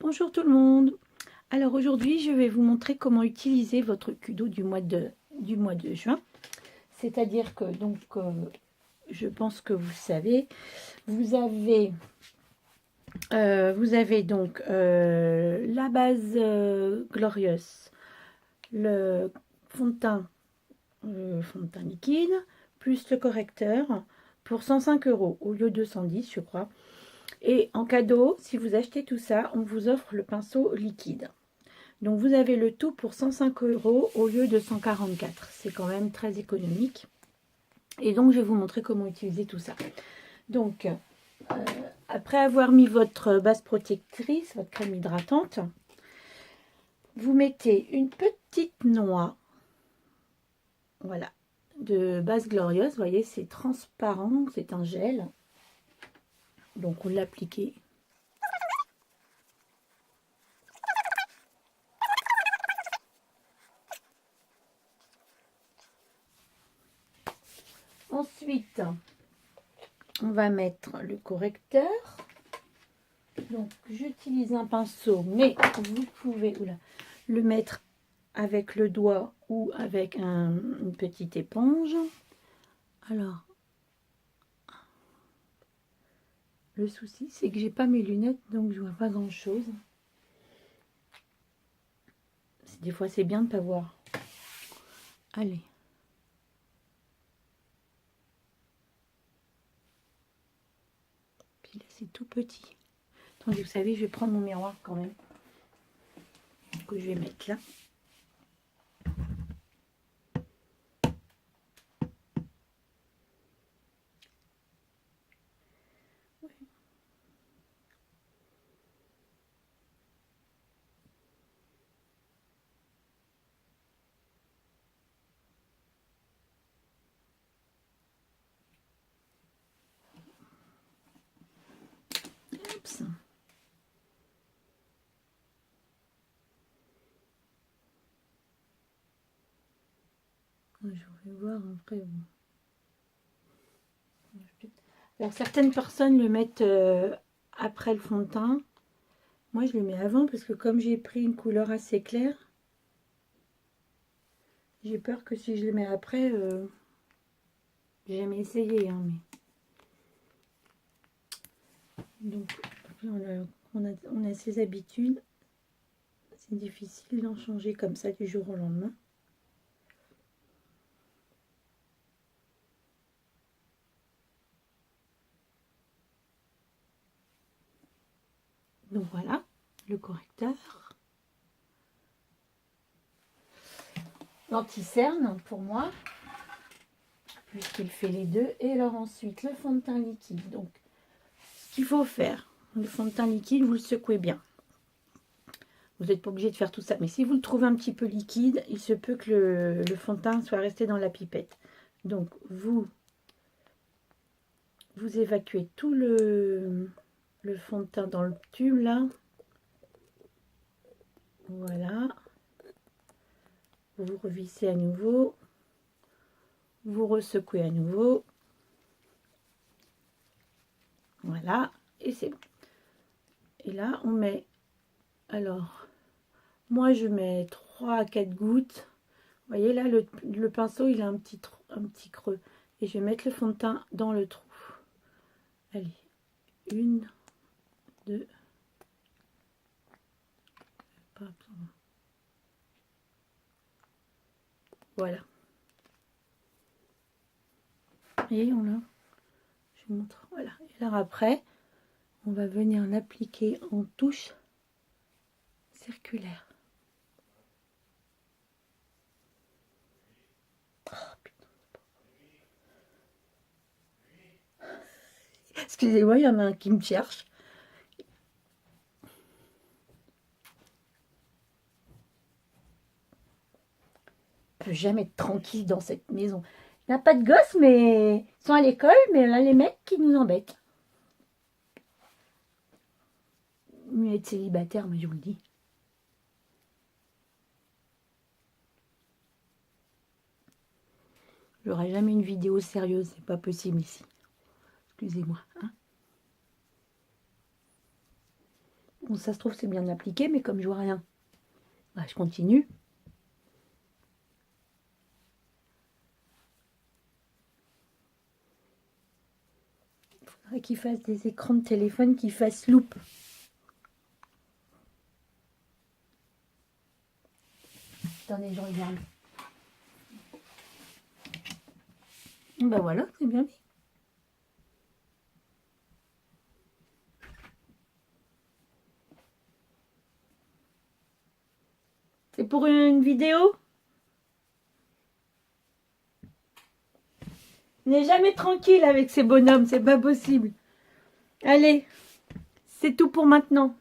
Bonjour tout le monde. Alors aujourd'hui, je vais vous montrer comment utiliser votre Kudo du mois de juin. C'est-à-dire que, je pense que vous savez, vous avez donc la base Glorious, le fond de teint liquide, plus le correcteur pour 105 € au lieu de 110, je crois. Et en cadeau, si vous achetez tout ça, on vous offre le pinceau liquide. Donc vous avez le tout pour 105 € au lieu de 144. C'est quand même très économique. Et donc je vais vous montrer comment utiliser tout ça. Donc après avoir mis votre base protectrice, votre crème hydratante, vous mettez une petite noix, voilà, de base Glorious. Vous voyez, c'est transparent, c'est un gel. Donc vous l'appliquez. Ensuite, on va mettre le correcteur. Donc, j'utilise un pinceau, mais vous pouvez le mettre avec le doigt ou avec une petite éponge. Alors, le souci, c'est que j'ai pas mes lunettes, donc je vois pas grand-chose. Des fois, c'est bien de pas voir. Allez. Puis là, c'est tout petit. Attendez, vous savez, je vais prendre mon miroir quand même, que je vais mettre là. Oups. Je vais voir après. Alors certaines personnes le mettent après le fond de teint. Moi je le mets avant parce que comme j'ai pris une couleur assez claire, j'ai peur que si je le mets après, j'ai jamais essayé. Hein, mais... Donc on a ses habitudes. C'est difficile d'en changer comme ça du jour au lendemain. Donc voilà, le correcteur. L'anti-cerne pour moi, puisqu'il fait les deux. Et alors ensuite, le fond de teint liquide. Donc, ce qu'il faut faire, le fond de teint liquide, vous le secouez bien. Vous n'êtes pas obligé de faire tout ça. Mais si vous le trouvez un petit peu liquide, il se peut que le fond de teint soit resté dans la pipette. Donc, vous évacuez tout le fond de teint dans le tube, là. Voilà. Vous revissez à nouveau. Vous ressecouez à nouveau. Voilà. Et c'est bon. Et là, on met... Alors, moi, je mets 3 à 4 gouttes. Vous voyez, là, le pinceau, il a un petit creux. Et je vais mettre le fond de teint dans le trou. Allez. 1, 2. Voilà. Et on a... Je vous montre. Voilà. Et alors après, on va venir l'appliquer en touche circulaire. Oh, putain. Excusez-moi, il y en a un qui me cherche. Je peux jamais être tranquille dans cette maison. Il n'y a pas de gosses, mais ils sont à l'école, mais là, les mecs qui nous embêtent. Mieux être célibataire, mais je vous le dis. J'aurai jamais une vidéo sérieuse, c'est pas possible ici. Excusez-moi. Hein. Bon, ça se trouve, c'est bien appliqué, mais comme je vois rien, bah, je continue. Il faudrait qu'ils fassent des écrans de téléphone qui fassent loupe. Attendez, je regarde. Bah voilà, c'est bien mis. C'est pour une vidéo? On n'est jamais tranquille avec ces bonhommes, c'est pas possible. Allez, c'est tout pour maintenant.